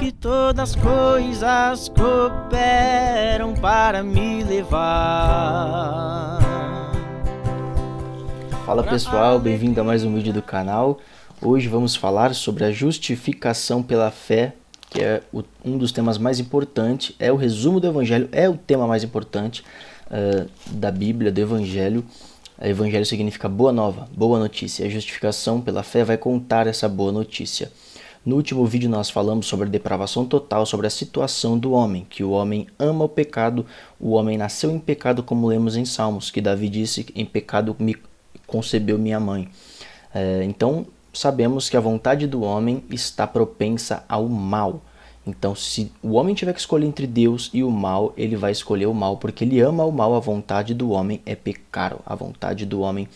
que todas as coisas cooperam para me levar. Fala pessoal, bem-vindo a mais um vídeo do canal. Hoje vamos falar sobre a justificação pela fé, que é um dos temas mais importantes, é o resumo do Evangelho, é o tema mais importante da Bíblia, do Evangelho. Evangelho significa boa nova, boa notícia. A justificação pela fé vai contar essa boa notícia. No último vídeo nós falamos sobre a depravação total, sobre a situação do homem, que o homem ama o pecado, o homem nasceu em pecado, como lemos em Salmos, que Davi disse, em pecado me concebeu minha mãe. Então sabemos que a vontade do homem está propensa ao mal. Então, se o homem tiver que escolher entre Deus e o mal, ele vai escolher o mal, porque ele ama o mal. A vontade do homem é pecar, a vontade do homem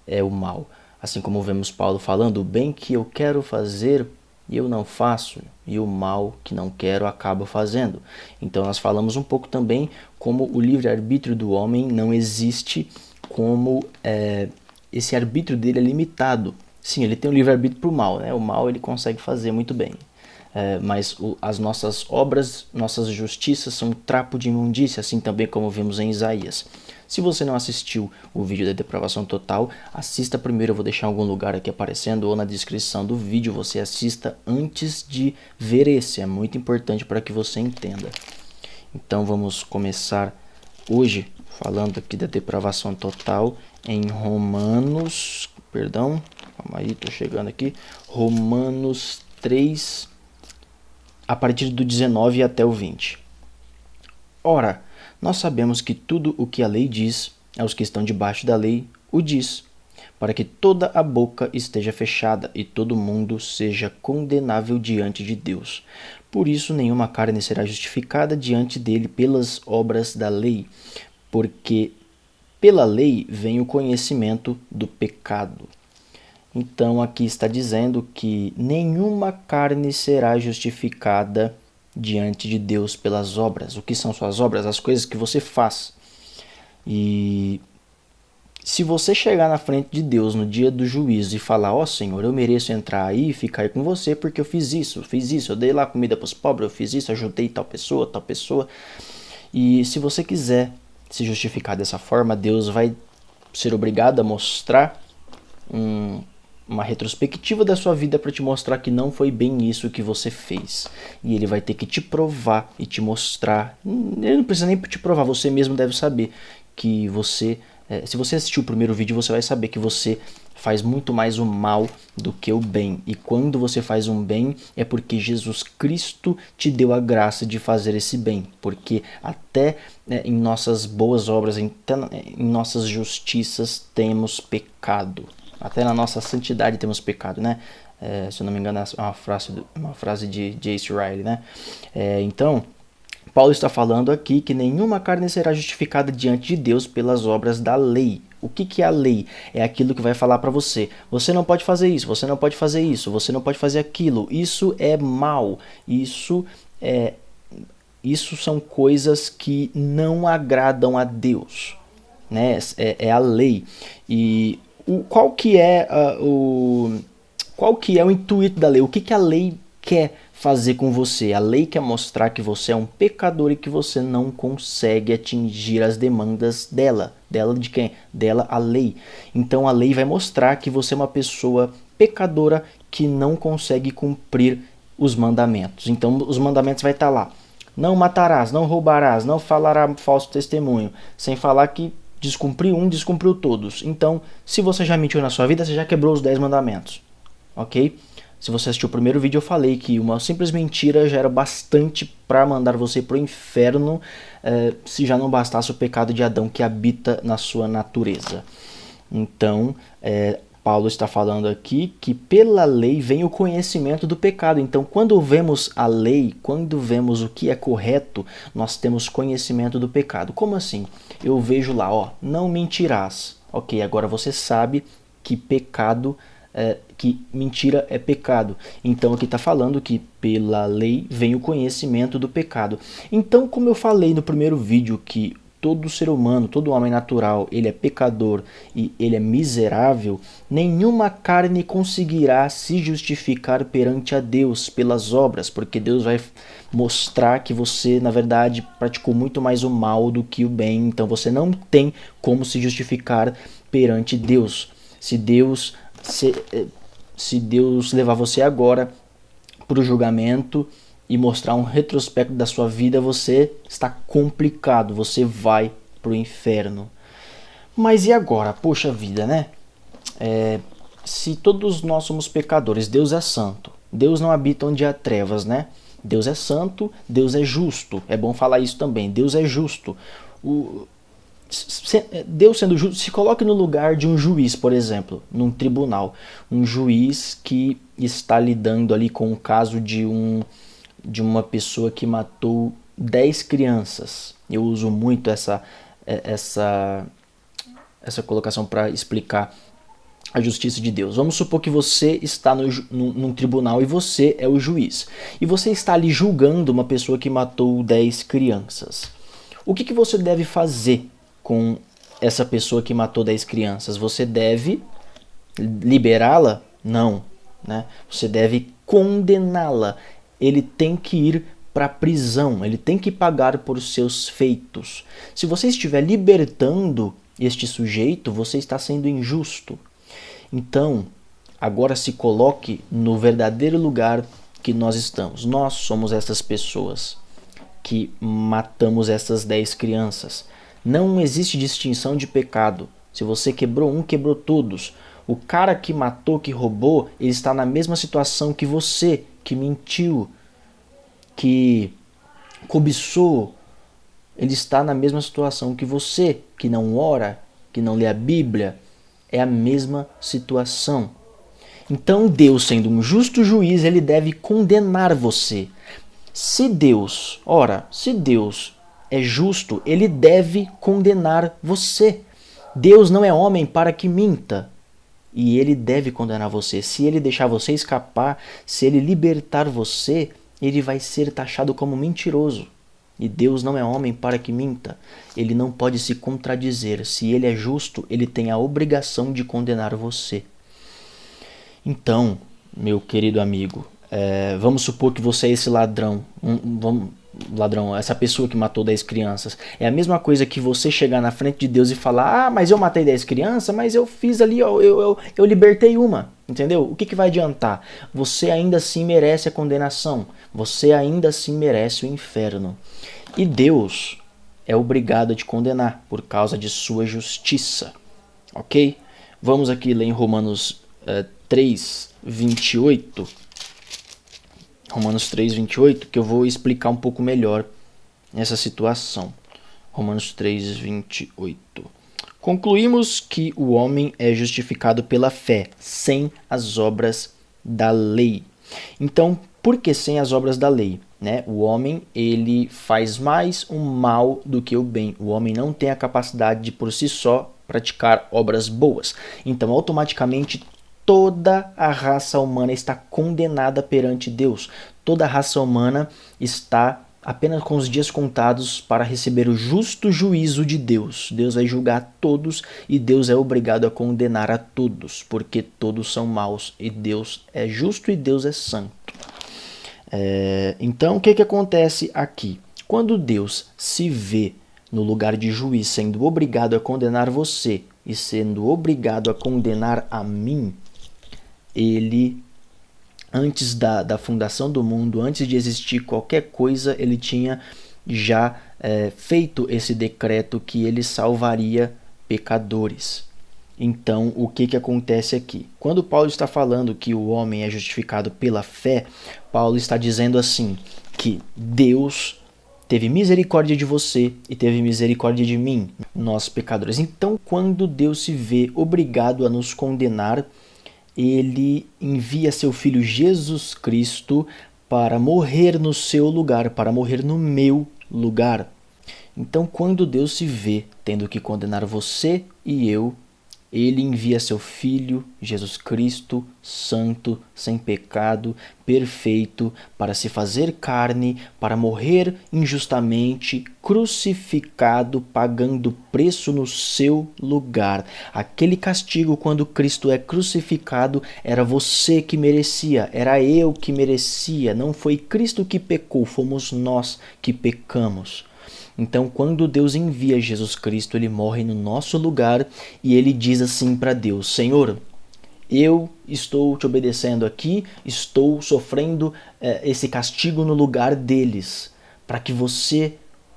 é o mal. Assim como vemos Paulo falando, o bem que eu quero fazer, eu não faço, e o mal que não quero, acabo fazendo. Então, nós falamos um pouco também como o livre-arbítrio do homem não existe, como esse arbítrio dele é limitado. Sim, ele tem um livre-arbítrio para o mal, né? O mal ele consegue fazer muito bem. Mas as nossas obras, nossas justiças são um trapo de imundícia, assim também como vimos em Isaías. Se você não assistiu o vídeo da depravação total, assista primeiro, eu vou deixar em algum lugar aqui aparecendo ou na descrição do vídeo, você assista antes de ver esse, é muito importante para que você entenda. Então vamos começar hoje falando aqui da depravação total em Romanos, calma aí, estou chegando aqui, Romanos 3, a partir do 19 até o 20. Ora, nós sabemos que tudo o que a lei diz, aos que estão debaixo da lei, o diz, para que toda a boca esteja fechada e todo mundo seja condenável diante de Deus. Por isso, nenhuma carne será justificada diante dele pelas obras da lei, porque pela lei vem o conhecimento do pecado. Então aqui está dizendo que nenhuma carne será justificada diante de Deus pelas obras. O que são suas obras? As coisas que você faz. E se você chegar na frente de Deus no dia do juízo e falar, ó Senhor, eu mereço entrar aí e ficar aí com você porque eu fiz isso, eu dei lá comida para os pobres, eu fiz isso, ajudei tal pessoa. E se você quiser se justificar dessa forma, Deus vai ser obrigado a mostrar uma retrospectiva da sua vida para te mostrar que não foi bem isso que você fez. E ele vai ter que te provar e te mostrar. Ele não precisa nem te provar, você mesmo deve saber que você... se você assistiu o primeiro vídeo, você vai saber que você faz muito mais o mal do que o bem. E quando você faz um bem, é porque Jesus Cristo te deu a graça de fazer esse bem. Porque até em nossas boas obras, em nossas justiças, temos pecado. Até na nossa santidade temos pecado, né? Se eu não me engano, é uma frase de J.C. Ryle, né? Então, Paulo está falando aqui que nenhuma carne será justificada diante de Deus pelas obras da lei. O que é a lei? É aquilo que vai falar para você. Você não pode fazer isso, você não pode fazer isso, você não pode fazer aquilo. Isso é mal. Isso são coisas que não agradam a Deus, né? É a lei. E qual que é o intuito da lei? O que a lei quer fazer com você? A lei quer mostrar que você é um pecador e que você não consegue atingir as demandas dela. Dela de quem? Dela, a lei. Então a lei vai mostrar que você é uma pessoa pecadora que não consegue cumprir os mandamentos. Então os mandamentos vai estar lá. Não matarás, não roubarás, não falarás falso testemunho. Sem falar que descumpriu um, descumpriu todos. Então, se você já mentiu na sua vida, você já quebrou os 10 mandamentos. Ok? Se você assistiu o primeiro vídeo, eu falei que uma simples mentira já era bastante para mandar você para o inferno, se já não bastasse o pecado de Adão que habita na sua natureza. Então, Paulo está falando aqui que pela lei vem o conhecimento do pecado. Então, quando vemos a lei, quando vemos o que é correto, nós temos conhecimento do pecado. Como assim? Eu vejo lá, não mentirás. Ok, agora você sabe que que mentira é pecado. Então aqui está falando que pela lei vem o conhecimento do pecado. Então, como eu falei no primeiro vídeo que todo ser humano, todo homem natural, ele é pecador e ele é miserável, nenhuma carne conseguirá se justificar perante a Deus pelas obras, porque Deus vai mostrar que você, na verdade, praticou muito mais o mal do que o bem, então você não tem como se justificar perante Deus. Se Deus levar você agora para o julgamento e mostrar um retrospecto da sua vida, você está complicado, você vai para o inferno. Mas e agora? Poxa vida, né? Se todos nós somos pecadores, Deus é santo, Deus não habita onde há trevas, né? Deus é santo, Deus é justo, é bom falar isso também, Deus é justo. Deus sendo justo, se coloque no lugar de um juiz, por exemplo, num tribunal, um juiz que está lidando ali com o caso de uma pessoa que matou 10 crianças. Eu uso muito essa colocação para explicar a justiça de Deus. Vamos supor que você está num tribunal e você é o juiz. E você está ali julgando uma pessoa que matou 10 crianças. O que você deve fazer com essa pessoa que matou 10 crianças? Você deve liberá-la? Não, né? Você deve condená-la. Ele tem que ir para a prisão, ele tem que pagar por seus feitos. Se você estiver libertando este sujeito, você está sendo injusto. Então, agora se coloque no verdadeiro lugar que nós estamos. Nós somos essas pessoas que matamos essas 10 crianças. Não existe distinção de pecado. Se você quebrou um, quebrou todos. O cara que matou, que roubou, ele está na mesma situação que você, que mentiu, que cobiçou. Ele está na mesma situação que você, que não ora, que não lê a Bíblia. É a mesma situação. Então Deus, sendo um justo juiz, ele deve condenar você. Se Deus é justo, ele deve condenar você. Deus não é homem para que minta. E ele deve condenar você. Se ele deixar você escapar, se ele libertar você, ele vai ser taxado como mentiroso. E Deus não é homem para que minta. Ele não pode se contradizer. Se ele é justo, ele tem a obrigação de condenar você. Então, meu querido amigo, vamos supor que você é esse ladrão. Essa pessoa que matou 10 crianças. É a mesma coisa que você chegar na frente de Deus e falar: mas eu matei 10 crianças, mas eu fiz ali, eu libertei uma. Entendeu? O que vai adiantar? Você ainda assim merece a condenação. Você ainda assim merece o inferno. E Deus é obrigado a te condenar por causa de sua justiça. Ok? Vamos aqui ler em Romanos 3:28. Romanos 3:28, que eu vou explicar um pouco melhor essa situação. Romanos 3:28. Concluímos que o homem é justificado pela fé, sem as obras da lei. Então, por que sem as obras da lei? Né? O homem, ele faz mais o mal do que o bem. O homem não tem a capacidade de, por si só, praticar obras boas. Então, automaticamente, toda a raça humana está condenada perante Deus. Toda a raça humana está apenas com os dias contados para receber o justo juízo de Deus. Deus vai julgar todos e Deus é obrigado a condenar a todos, porque todos são maus e Deus é justo e Deus é santo. Então, o que acontece aqui? Quando Deus se vê no lugar de juiz, sendo obrigado a condenar você e sendo obrigado a condenar a mim, ele, antes da fundação do mundo, antes de existir qualquer coisa, ele tinha já feito esse decreto que ele salvaria pecadores. Então, o que acontece aqui? Quando Paulo está falando que o homem é justificado pela fé, Paulo está dizendo assim, que Deus teve misericórdia de você e teve misericórdia de mim, nós pecadores. Então, quando Deus se vê obrigado a nos condenar, ele envia seu Filho Jesus Cristo para morrer no seu lugar, para morrer no meu lugar. Então, quando Deus se vê tendo que condenar você e eu, Ele envia seu Filho, Jesus Cristo, santo, sem pecado, perfeito, para se fazer carne, para morrer injustamente, crucificado, pagando preço no seu lugar. Aquele castigo quando Cristo é crucificado era você que merecia, era eu que merecia. Não foi Cristo que pecou, fomos nós que pecamos. Então, quando Deus envia Jesus Cristo, ele morre no nosso lugar e ele diz assim para Deus: Senhor, eu estou te obedecendo aqui, estou sofrendo esse castigo no lugar deles, para que você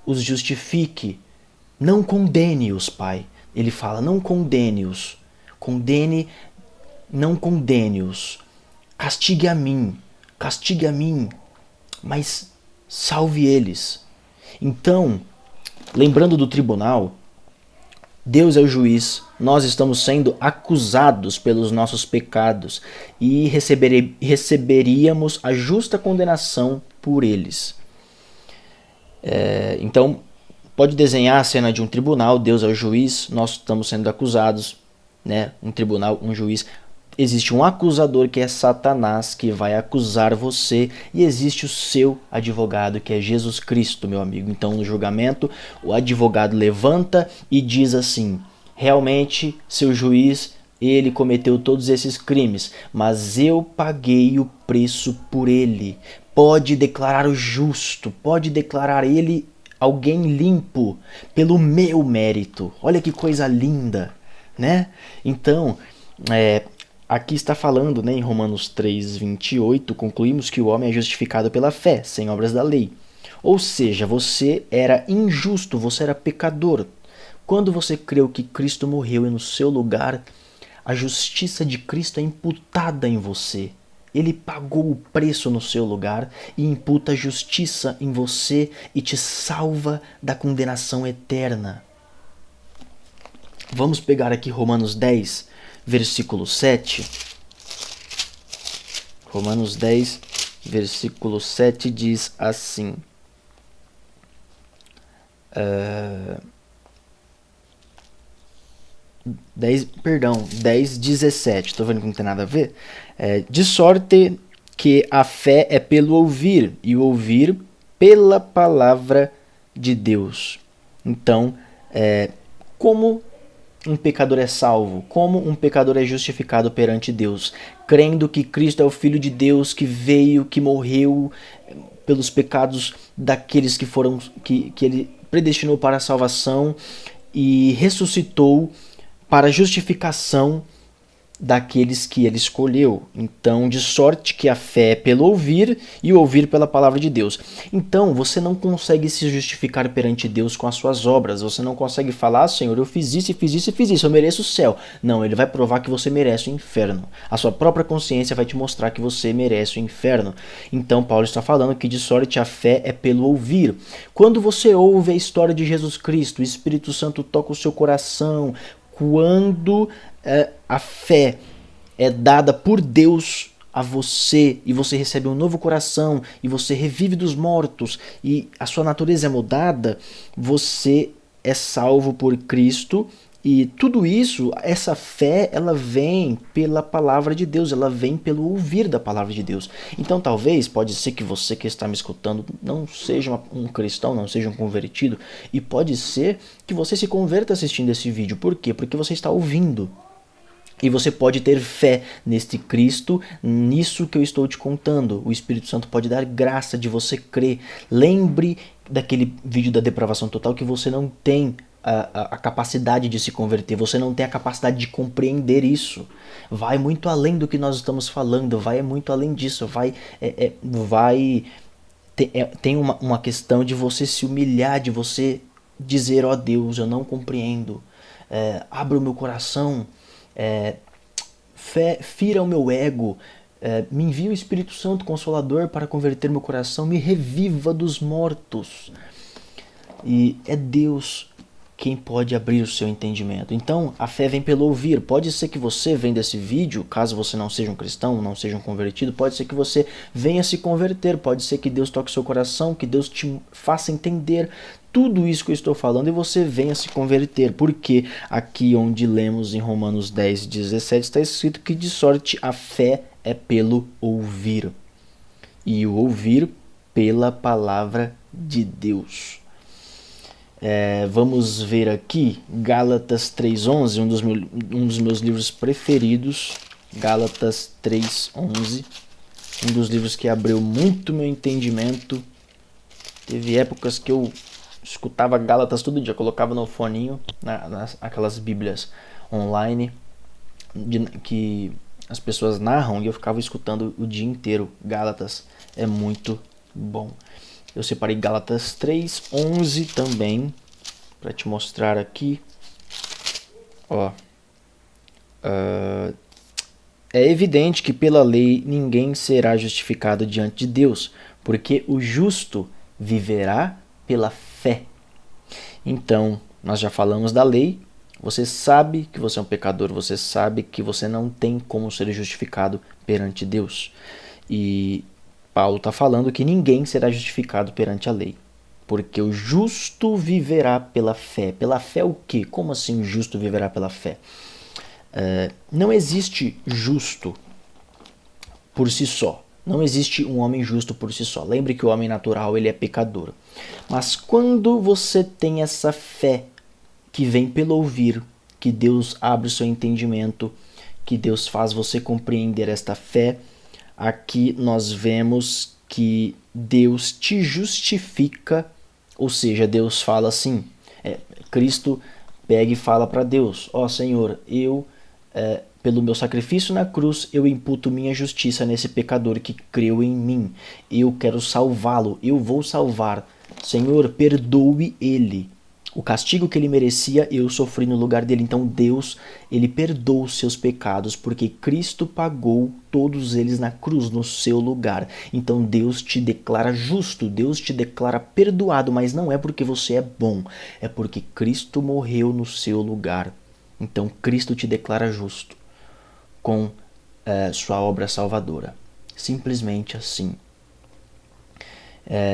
os justifique. Não condene-os, Pai. Ele fala: não condene-os. Não condene-os. Castigue a mim, mas salve eles. Então, lembrando do tribunal, Deus é o juiz, nós estamos sendo acusados pelos nossos pecados e receberíamos a justa condenação por eles. Então, pode desenhar a cena de um tribunal, Deus é o juiz, nós estamos sendo acusados, né? Um tribunal, um juiz. Existe um acusador que é Satanás, que vai acusar você, e existe o seu advogado, que é Jesus Cristo, meu amigo. Então, no julgamento, o advogado levanta e diz assim: realmente, seu juiz, ele cometeu todos esses crimes, mas eu paguei o preço por ele. Pode declarar o justo, pode declarar ele alguém limpo pelo meu mérito. Olha que coisa linda, né? Então, aqui está falando, né, em Romanos 3:28, concluímos que o homem é justificado pela fé, sem obras da lei. Ou seja, você era injusto, você era pecador. Quando você creu que Cristo morreu no seu lugar, a justiça de Cristo é imputada em você. Ele pagou o preço no seu lugar e imputa justiça em você e te salva da condenação eterna. Vamos pegar aqui Romanos 10, versículo 7. Romanos 10, versículo 7 diz assim. 10:17. Estou vendo que não tem nada a ver. De sorte que a fé é pelo ouvir, e o ouvir pela palavra de Deus. Então, como um pecador é salvo? Como um pecador é justificado perante Deus? Crendo que Cristo é o Filho de Deus, que veio, que morreu pelos pecados daqueles que ele predestinou para a salvação e ressuscitou para a justificação daqueles que ele escolheu. Então, de sorte que a fé é pelo ouvir e o ouvir pela palavra de Deus. Então, você não consegue se justificar perante Deus com as suas obras. Você não consegue falar: Senhor, eu fiz isso, eu mereço o céu. Não, ele vai provar que você merece o inferno. A sua própria consciência vai te mostrar que você merece o inferno. Então, Paulo está falando que de sorte a fé é pelo ouvir. Quando você ouve a história de Jesus Cristo, o Espírito Santo toca o seu coração. Quando a fé é dada por Deus a você e você recebe um novo coração e você revive dos mortos e a sua natureza é mudada, você é salvo por Cristo. E tudo isso, essa fé, ela vem pela palavra de Deus, ela vem pelo ouvir da palavra de Deus. Então talvez, pode ser que você que está me escutando não seja um cristão, não seja um convertido, e pode ser que você se converta assistindo esse vídeo. Por quê? Porque você está ouvindo. E você pode ter fé neste Cristo, nisso que eu estou te contando. O Espírito Santo pode dar graça de você crer. Lembre daquele vídeo da depravação total que você não tem a capacidade de se converter, você não tem a capacidade de compreender isso. Vai muito além do que nós estamos falando, vai muito além disso, tem uma questão de você se humilhar, de você dizer: ó Deus, eu não compreendo, abra o meu coração, fira o meu ego, me envia o Espírito Santo Consolador para converter meu coração, me reviva dos mortos. E é Deus quem pode abrir o seu entendimento? Então, a fé vem pelo ouvir. Pode ser que você vendo esse vídeo, caso você não seja um cristão, não seja um convertido, pode ser que você venha se converter, pode ser que Deus toque seu coração, que Deus te faça entender tudo isso que eu estou falando e você venha se converter. Porque aqui onde lemos em Romanos 10, 17, está escrito que de sorte a fé é pelo ouvir. E o ouvir pela palavra de Deus. Vamos ver aqui Gálatas 3:11, um dos meus livros preferidos. Gálatas 3:11, um dos livros que abriu muito meu entendimento. Teve épocas que eu escutava Gálatas todo dia, colocava no foninho, aquelas bíblias online que as pessoas narram, e eu ficava escutando o dia inteiro. Gálatas é muito bom. Eu separei Gálatas 3:11 também, para te mostrar aqui. É evidente que pela lei ninguém será justificado diante de Deus, porque o justo viverá pela fé. Então, nós já falamos da lei, você sabe que você é um pecador, você sabe que você não tem como ser justificado perante Deus. E Paulo está falando que ninguém será justificado perante a lei, porque o justo viverá pela fé. Pela fé o quê? Como assim o justo viverá pela fé? Não existe justo por si só. Não existe um homem justo por si só. Lembre que o homem natural ele é pecador. Mas quando você tem essa fé que vem pelo ouvir, que Deus abre o seu entendimento, que Deus faz você compreender esta fé, aqui nós vemos que Deus te justifica, ou seja, Deus fala assim, Cristo pega e fala para Deus, Senhor, pelo meu sacrifício na cruz, eu imputo minha justiça nesse pecador que creu em mim. Eu quero salvá-lo, eu vou salvar. Senhor, perdoe ele. O castigo que ele merecia, eu sofri no lugar dele. Então Deus, ele perdoa os seus pecados, porque Cristo pagou todos eles na cruz, no seu lugar. Então Deus te declara justo, Deus te declara perdoado, mas não é porque você é bom, é porque Cristo morreu no seu lugar. Então Cristo te declara justo com sua obra salvadora. Simplesmente assim.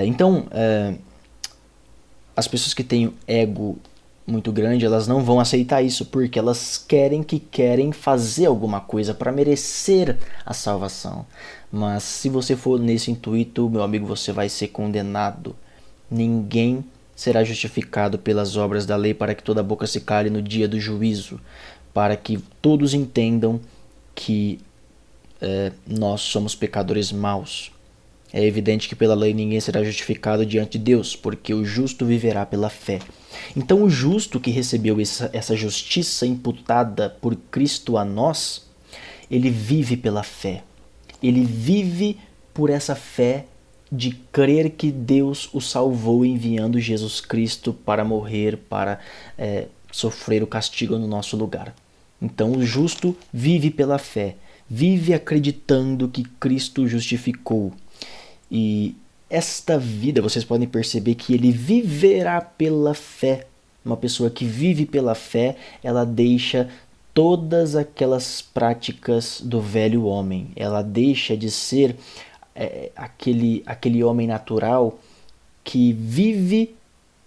Então, as pessoas que têm ego muito grande, elas não vão aceitar isso, porque elas querem fazer alguma coisa para merecer a salvação. Mas se você for nesse intuito, meu amigo, você vai ser condenado. Ninguém será justificado pelas obras da lei, para que toda boca se cale no dia do juízo, para que todos entendam que nós somos pecadores maus. É evidente que pela lei ninguém será justificado diante de Deus, porque o justo viverá pela fé. Então o justo que recebeu essa justiça imputada por Cristo a nós, ele vive pela fé. Ele vive por essa fé de crer que Deus o salvou enviando Jesus Cristo para morrer, para sofrer o castigo no nosso lugar. Então o justo vive pela fé, vive acreditando que Cristo o justificou. E esta vida, vocês podem perceber que ele viverá pela fé. Uma pessoa que vive pela fé, ela deixa todas aquelas práticas do velho homem. Ela deixa de ser aquele homem natural que vive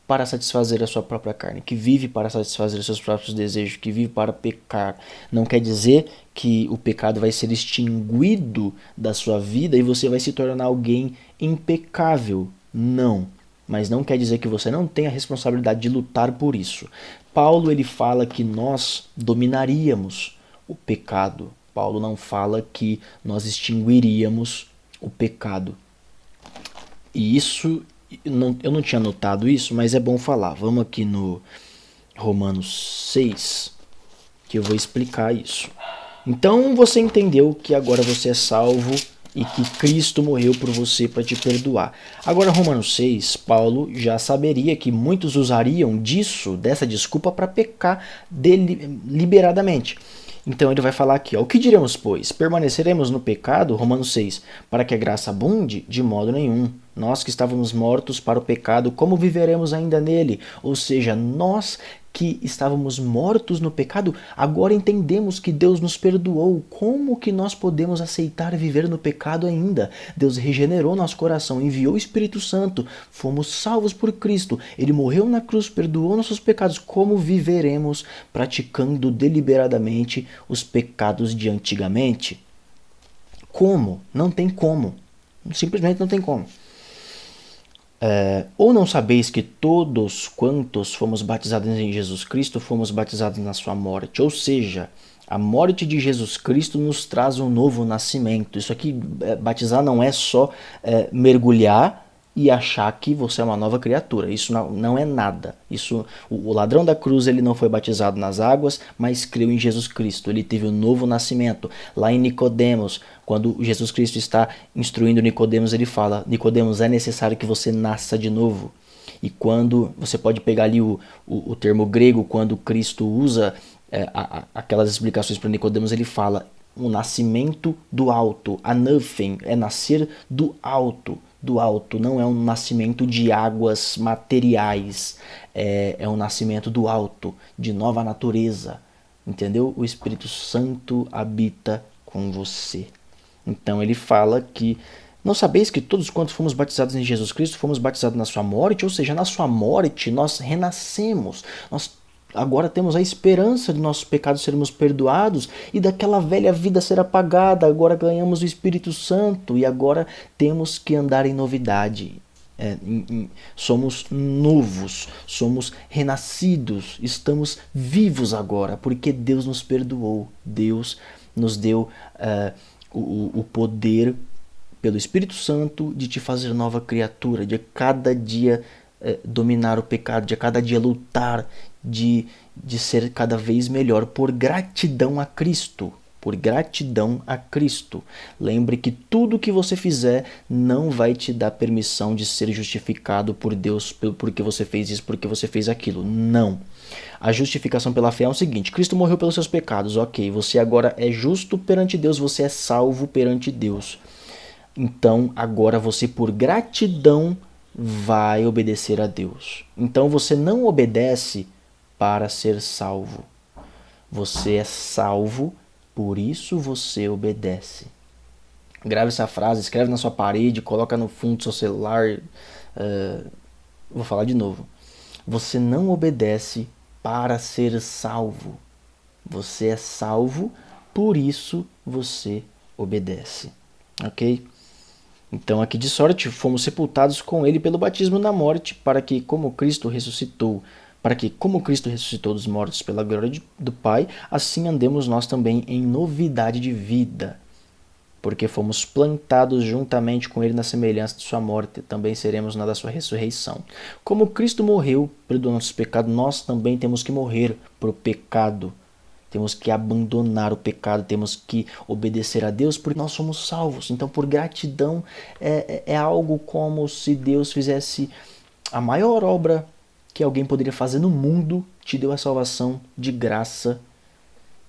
para satisfazer a sua própria carne, que vive para satisfazer os seus próprios desejos, que vive para pecar. Não quer dizer que o pecado vai ser extinguido da sua vida e você vai se tornar alguém impecável. Não. Mas não quer dizer que você não tem a responsabilidade de lutar por isso. Paulo ele fala que nós dominaríamos o pecado. Paulo não fala que nós extinguiríamos o pecado. E isso, eu não tinha notado isso, mas é bom falar. Vamos aqui no Romanos 6, que eu vou explicar isso. Então você entendeu que agora você é salvo e que Cristo morreu por você para te perdoar. Agora Romanos 6, Paulo já saberia que muitos usariam dessa desculpa para pecar deliberadamente. Então ele vai falar aqui, o que diremos, pois? Permaneceremos no pecado, Romanos 6, para que a graça abunde? De modo nenhum. Nós que estávamos mortos para o pecado, como viveremos ainda nele? Ou seja, nós que estávamos mortos no pecado, agora entendemos que Deus nos perdoou. Como que nós podemos aceitar viver no pecado ainda? Deus regenerou nosso coração, enviou o Espírito Santo, fomos salvos por Cristo. Ele morreu na cruz, perdoou nossos pecados. Como viveremos praticando deliberadamente os pecados de antigamente? Como? Não tem como. Simplesmente não tem como. Ou não sabeis que todos quantos fomos batizados em Jesus Cristo, fomos batizados na sua morte. Ou seja, a morte de Jesus Cristo nos traz um novo nascimento. Isso aqui, batizar não é só mergulhar e achar que você é uma nova criatura. Isso não é nada. O ladrão da cruz, ele não foi batizado nas águas, mas creu em Jesus Cristo. Ele teve um novo nascimento. Lá em Nicodemos, quando Jesus Cristo está instruindo Nicodemos, ele fala: Nicodemos, é necessário que você nasça de novo. E quando você pode pegar ali o termo grego, quando Cristo usa aquelas explicações para Nicodemos, ele fala: o nascimento do alto, anaphen, é nascer do alto. Do alto, não é um nascimento de águas materiais, é um nascimento do alto, de nova natureza, entendeu? O Espírito Santo habita com você. Então ele fala que: não sabeis que todos quantos fomos batizados em Jesus Cristo, fomos batizados na sua morte? Ou seja, na sua morte nós renascemos, nós agora temos a esperança de nossos pecados sermos perdoados e daquela velha vida ser apagada. Agora ganhamos o Espírito Santo e agora temos que andar em novidade. Somos novos, somos renascidos, estamos vivos agora, porque Deus nos perdoou. Deus nos deu o poder, pelo Espírito Santo, de te fazer nova criatura, de cada dia dominar o pecado, de a cada dia lutar, de ser cada vez melhor, por gratidão a Cristo. Por gratidão a Cristo. Lembre que tudo que você fizer não vai te dar permissão de ser justificado por Deus, porque você fez isso, porque você fez aquilo. Não. A justificação pela fé é o seguinte: Cristo morreu pelos seus pecados, ok, você agora é justo perante Deus, você é salvo perante Deus. Então agora você, por gratidão, vai obedecer a Deus. Então você não obedece para ser salvo. Você é salvo, por isso você obedece. Grave essa frase, escreve na sua parede, coloca no fundo do seu celular. Vou falar de novo. Você não obedece para ser salvo. Você é salvo, por isso você obedece. Ok? Então, aqui de sorte, fomos sepultados com ele pelo batismo na morte, para que, como Cristo ressuscitou dos mortos pela glória do Pai, assim andemos nós também em novidade de vida. Porque fomos plantados juntamente com ele na semelhança de sua morte, também seremos na da sua ressurreição. Como Cristo morreu pelo nosso pecado, nós também temos que morrer para o pecado. Temos que abandonar o pecado, temos que obedecer a Deus, porque nós somos salvos. Então, por gratidão, é algo como se Deus fizesse a maior obra que alguém poderia fazer no mundo, te deu a salvação de graça.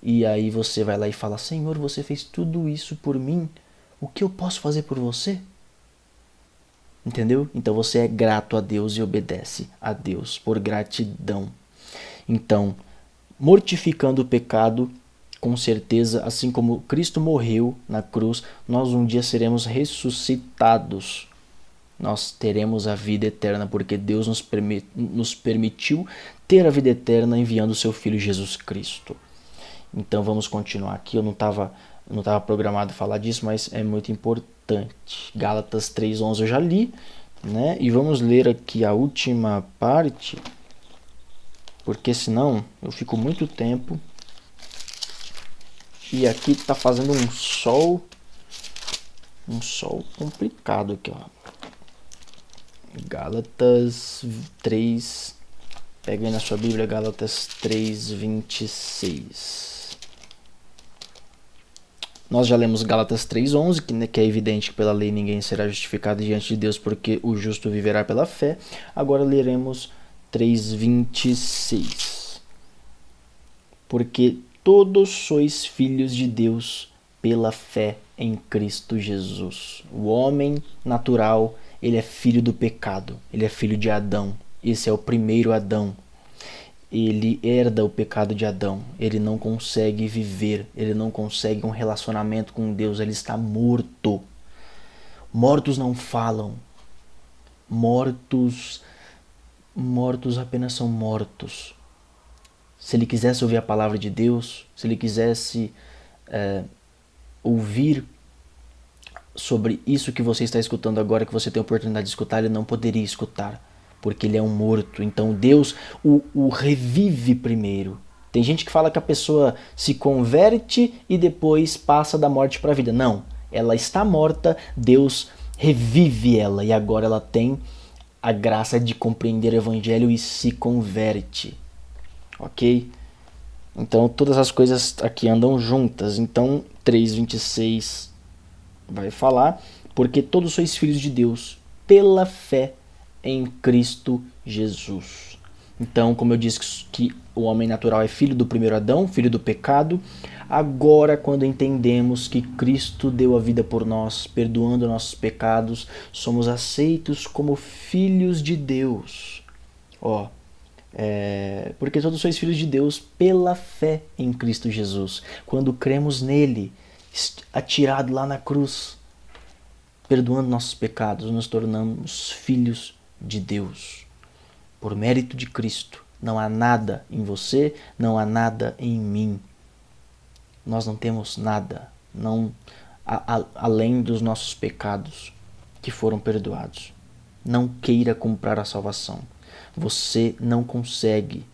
E aí você vai lá e fala: Senhor, você fez tudo isso por mim, o que eu posso fazer por você? Entendeu? Então você é grato a Deus e obedece a Deus por gratidão. Então, mortificando o pecado, com certeza, assim como Cristo morreu na cruz, nós um dia seremos ressuscitados. Nós teremos a vida eterna, porque Deus nos permitiu ter a vida eterna enviando o seu Filho Jesus Cristo. Então vamos continuar aqui. Eu não estava programado falar disso, mas é muito importante. Gálatas 3:11 eu já li, né? E vamos ler aqui a última parte, porque senão eu fico muito tempo. E aqui está fazendo um sol complicado aqui, ó. Gálatas 3, pega aí na sua Bíblia, Gálatas 3:26. Nós já lemos Gálatas 3:11, que é evidente que pela lei ninguém será justificado diante de Deus, porque o justo viverá pela fé. Agora leremos 3:26. Porque todos sois filhos de Deus pela fé em Cristo Jesus. O homem natural, ele é filho do pecado, ele é filho de Adão. Esse é o primeiro Adão. Ele herda o pecado de Adão, ele não consegue viver, ele não consegue um relacionamento com Deus, ele está morto. Mortos não falam, mortos apenas são mortos. Se ele quisesse ouvir a palavra de Deus, se ele quisesse ouvir sobre isso que você está escutando agora, que você tem a oportunidade de escutar, ele não poderia escutar, porque ele é um morto. Então Deus o revive primeiro. Tem gente que fala que a pessoa se converte e depois passa da morte para a vida. Não, ela está morta, Deus revive ela e agora ela tem a graça de compreender o evangelho e se converte. Ok? Então todas as coisas aqui andam juntas. Então 3:26 vai falar: porque todos sois filhos de Deus pela fé em Cristo Jesus. Então, como eu disse que o homem natural é filho do primeiro Adão, filho do pecado, agora quando entendemos que Cristo deu a vida por nós, perdoando nossos pecados, somos aceitos como filhos de Deus. Porque todos sois filhos de Deus pela fé em Cristo Jesus. Quando cremos nele, atirado lá na cruz, perdoando nossos pecados, nos tornamos filhos de Deus. Por mérito de Cristo. Não há nada em você, não há nada em mim. Nós não temos nada, além dos nossos pecados que foram perdoados. Não queira comprar a salvação. Você não consegue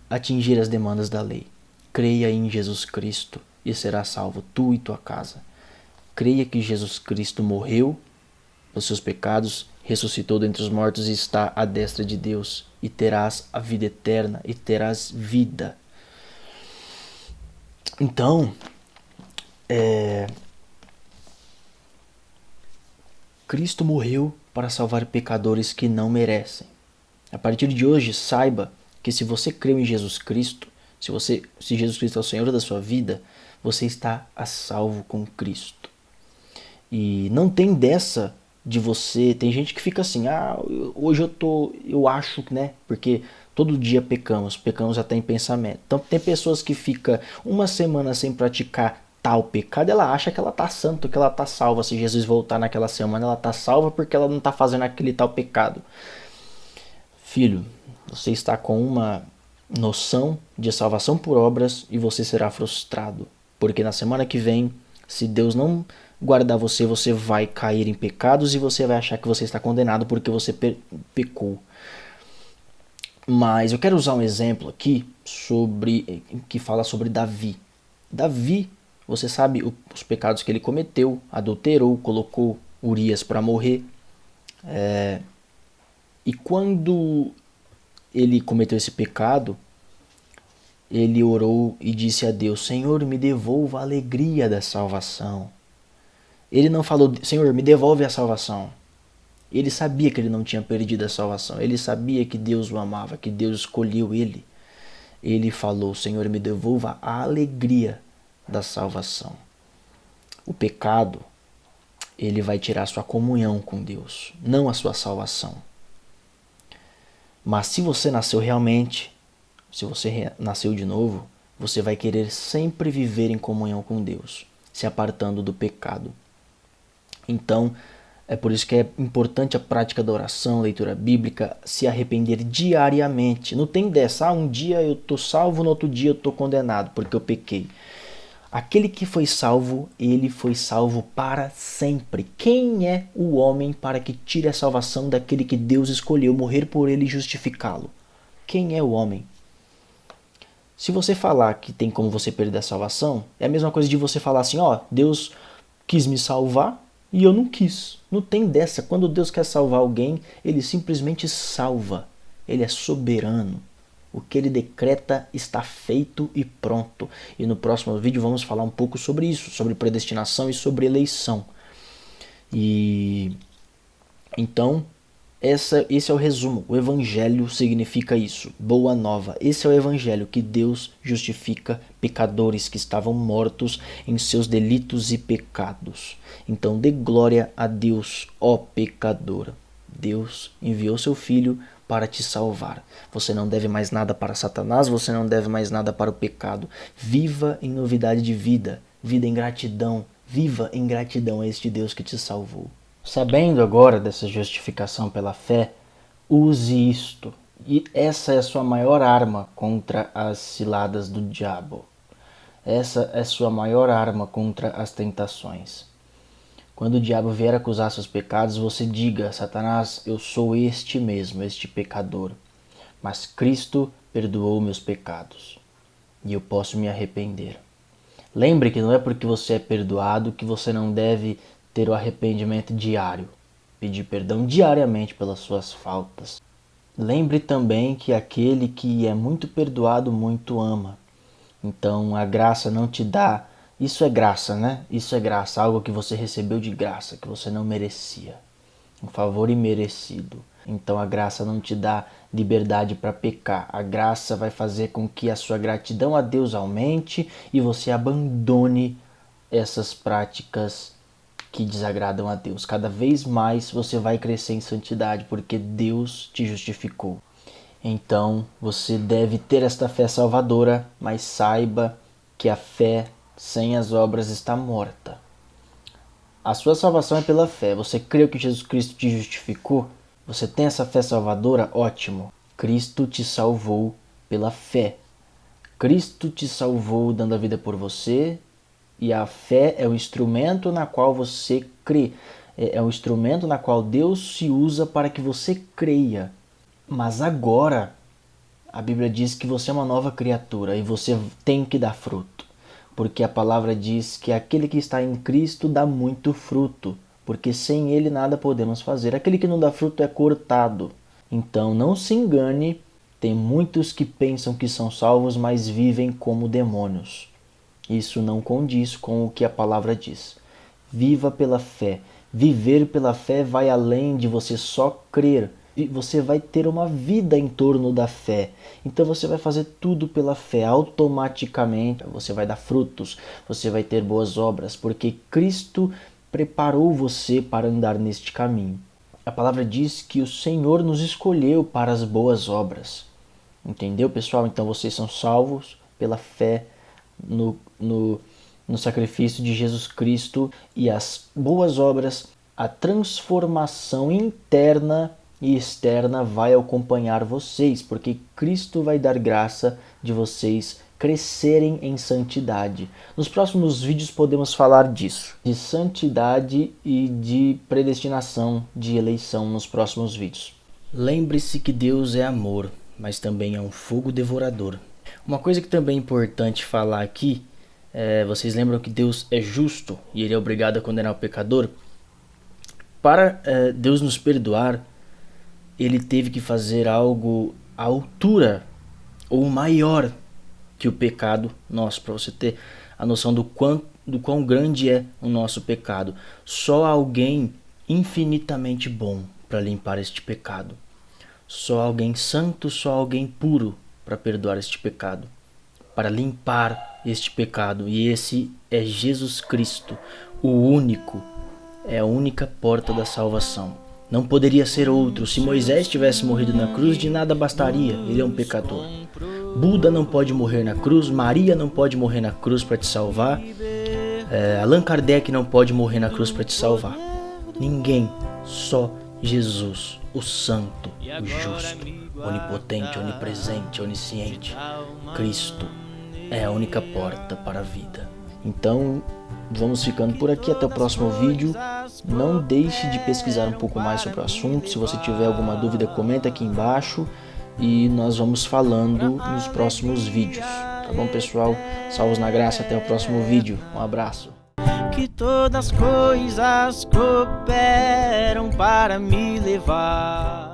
atingir as demandas da lei. Creia em Jesus Cristo e será salvo, tu e tua casa. Creia que Jesus Cristo morreu pelos seus pecados, ressuscitou dentre os mortos e está à destra de Deus. E terás a vida eterna, e terás vida. Então, Cristo morreu para salvar pecadores que não merecem. A partir de hoje, saiba que se você creu em Jesus Cristo, se Jesus Cristo é o Senhor da sua vida, você está a salvo com Cristo. E não tem dessa de você, tem gente que fica assim, hoje eu acho, né, porque todo dia pecamos até em pensamento. Então tem pessoas que ficam uma semana sem praticar tal pecado, ela acha que ela está santa, que ela está salva. Se Jesus voltar naquela semana, ela está salva porque ela não está fazendo aquele tal pecado. Filho, você está com uma noção de salvação por obras e você será frustrado. Porque na semana que vem, se Deus não guardar você, você vai cair em pecados e você vai achar que você está condenado porque você pecou. Mas eu quero usar um exemplo aqui que fala sobre Davi. Davi, você sabe os pecados que ele cometeu, adulterou, colocou Urias para morrer. E quando ele cometeu esse pecado, ele orou e disse a Deus: Senhor, me devolva a alegria da salvação. Ele não falou: Senhor, me devolve a salvação. Ele sabia que ele não tinha perdido a salvação. Ele sabia que Deus o amava, que Deus escolheu ele. Ele falou: Senhor, me devolva a alegria da salvação. O pecado, ele vai tirar a sua comunhão com Deus, não a sua salvação. Mas se você nasceu realmente, se você nasceu de novo, você vai querer sempre viver em comunhão com Deus, se apartando do pecado. Então, é por isso que é importante a prática da oração, leitura bíblica, se arrepender diariamente. Não tem dessa, um dia eu estou salvo, no outro dia eu estou condenado porque eu pequei. Aquele que foi salvo, ele foi salvo para sempre. Quem é o homem para que tire a salvação daquele que Deus escolheu morrer por ele e justificá-lo? Quem é o homem? Se você falar que tem como você perder a salvação, é a mesma coisa de você falar assim, Deus quis me salvar e eu não quis. Não tem dessa. Quando Deus quer salvar alguém, ele simplesmente salva. Ele é soberano. O que ele decreta está feito e pronto. E no próximo vídeo vamos falar um pouco sobre isso, sobre predestinação e sobre eleição. E então, Esse é o resumo. O evangelho significa isso. Boa nova. Esse é o evangelho, que Deus justifica pecadores que estavam mortos em seus delitos e pecados. Então dê glória a Deus, ó pecador. Deus enviou seu filho para te salvar. Você não deve mais nada para Satanás, você não deve mais nada para o pecado. Viva em novidade de vida, vida em gratidão. Viva em gratidão a este Deus que te salvou. Sabendo agora dessa justificação pela fé, use isto. E essa é a sua maior arma contra as ciladas do diabo. Essa é a sua maior arma contra as tentações. Quando o diabo vier acusar seus pecados, você diga: Satanás, eu sou este mesmo, este pecador. Mas Cristo perdoou meus pecados e eu posso me arrepender. Lembre que não é porque você é perdoado que você não deve ter o arrependimento diário, pedir perdão diariamente pelas suas faltas. Lembre também que aquele que é muito perdoado muito ama. Então a graça não te dá, isso é graça, né? Isso é graça, algo que você recebeu de graça, que você não merecia. Um favor imerecido. Então a graça não te dá liberdade para pecar. A graça vai fazer com que a sua gratidão a Deus aumente e você abandone essas práticas que desagradam a Deus. Cada vez mais você vai crescer em santidade, porque Deus te justificou. Então você deve ter esta fé salvadora, mas saiba que a fé sem as obras está morta. A sua salvação é pela fé. Você creu que Jesus Cristo te justificou? Você tem essa fé salvadora? Ótimo. Cristo te salvou pela fé. Cristo te salvou dando a vida por você. E a fé é o instrumento na qual você crê. É o instrumento na qual Deus se usa para que você creia. Mas agora, a Bíblia diz que você é uma nova criatura e você tem que dar fruto. Porque a palavra diz que aquele que está em Cristo dá muito fruto. Porque sem ele nada podemos fazer. Aquele que não dá fruto é cortado. Então não se engane, tem muitos que pensam que são salvos, mas vivem como demônios. Isso não condiz com o que a palavra diz. Viva pela fé. Viver pela fé vai além de você só crer. Você vai ter uma vida em torno da fé. Então você vai fazer tudo pela fé. Automaticamente você vai dar frutos. Você vai ter boas obras. Porque Cristo preparou você para andar neste caminho. A palavra diz que o Senhor nos escolheu para as boas obras. Entendeu, pessoal? Então vocês são salvos pela fé no sacrifício de Jesus Cristo, e as boas obras, a transformação interna e externa vai acompanhar vocês, porque Cristo vai dar graça de vocês crescerem em santidade. Nos próximos vídeos podemos falar disso, de santidade e de predestinação, de eleição nos próximos vídeos. Lembre-se que Deus é amor, mas também é um fogo devorador. Uma coisa que também é importante falar aqui, vocês lembram que Deus é justo e Ele é obrigado a condenar o pecador? Para Deus nos perdoar, Ele teve que fazer algo à altura ou maior que o pecado nosso, para você ter a noção do quão grande é o nosso pecado. Só alguém infinitamente bom para limpar este pecado. Só alguém santo, só alguém puro para perdoar este pecado, para limpar este pecado. E esse é Jesus Cristo, o único, é a única porta da salvação. Não poderia ser outro. Se Moisés tivesse morrido na cruz, de nada bastaria, ele é um pecador. Buda não pode morrer na cruz, Maria não pode morrer na cruz para te salvar, Allan Kardec não pode morrer na cruz para te salvar. Ninguém, só Jesus, o santo, o justo, onipotente, onipresente, onisciente. Cristo é a única porta para a vida. Então, vamos ficando por aqui. Até o próximo vídeo. Não deixe de pesquisar um pouco mais sobre o assunto. Se você tiver alguma dúvida, comenta aqui embaixo. E nós vamos falando nos próximos vídeos. Tá bom, pessoal? Salvos na graça. Até o próximo vídeo. Um abraço. Que todas as coisas cooperam para me levar